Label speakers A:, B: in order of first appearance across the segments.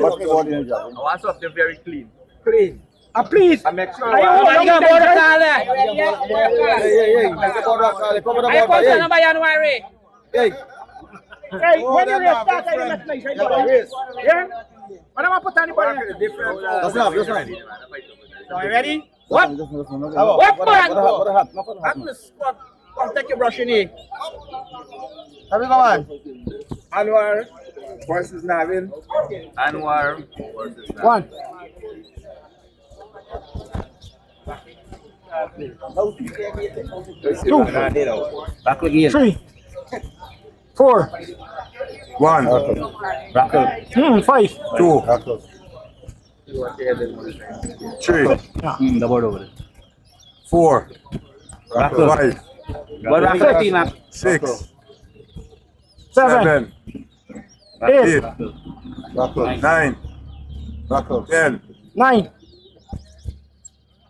A: What's the board in the job?
B: I want something very clean.
C: Clean.
B: Please. I make sure.
C: Ayo,
B: Ayo,
C: border kale.
A: Hey, cover the
C: Ayo,
A: board.
C: konsa na ba Anwar?
A: Hey.
C: Hey, when you race start, I must make sure you yeah? When I put anybody different.
A: That's enough.
C: So you ready? What?
A: What
C: man?
A: happened?
C: Atlas, come take your brush in here.
A: Have you gone?
B: Anwar versus Navin. Anwar versus Navin.
C: One. Two.
B: Back again.
C: 3. 4.
A: 1.
C: 5.
A: 2. 3.
B: The board over there.
A: 4. 5.
B: What are 13
A: 6.
C: 7.
A: 8.
C: 8.
A: 9. 10.
C: 9.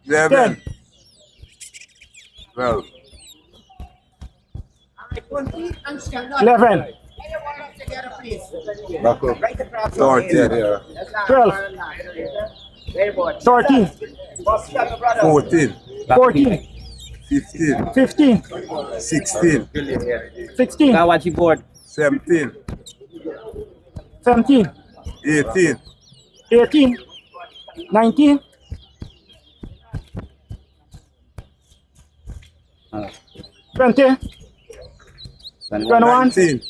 A: 11. 12.
C: 11.
A: 13.
C: 12. 13.
A: 14.
C: 14.
A: 15.
C: 15.
A: 16.
C: 16.
B: Now watch your board.
A: 17.
C: 17.
A: 18.
C: 18. 19. 20. 21.
A: 19.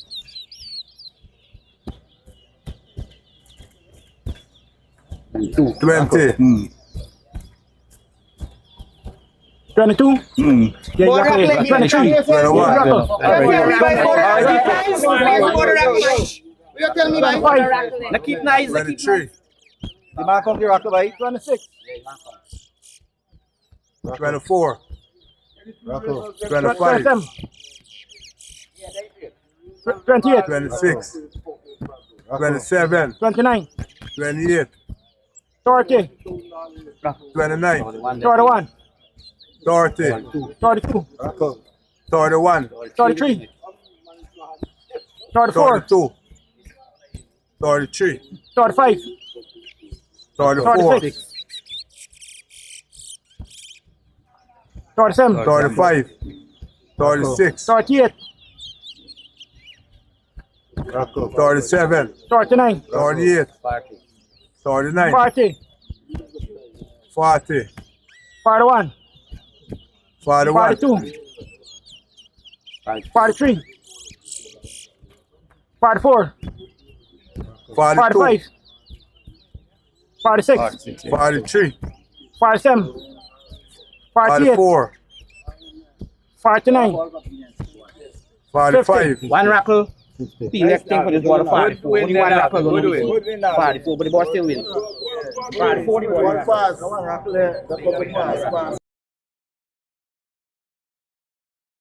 A: 20.
C: 22. Yeah, exactly. 23.
A: 21.
D: You tell me, man.
C: 25.
B: Now keep nice.
A: 23.
D: The mark of the rock, right?
C: 26.
A: 24. 25.
C: 27. 28.
A: 26. 27.
C: 29.
A: 28.
C: 30.
A: 29.
C: 31.
A: 30.
C: 32.
A: 31.
C: 33. 34.
A: 32. 33.
C: 35.
A: 34.
C: 36. 37.
A: 35. 36.
C: 38.
A: 37.
C: 39.
A: 38. 39.
C: 40.
A: 40.
C: 41.
A: 41.
C: 42. 43. 44.
A: 42.
C: 45. 46.
A: 43.
C: 47. 48.
A: 44.
C: 49.
A: 45.
B: One rackle. The next thing for this board 44. Only one rackle going to win. 44, but the board still win. 44.
A: One pass. One rackle there.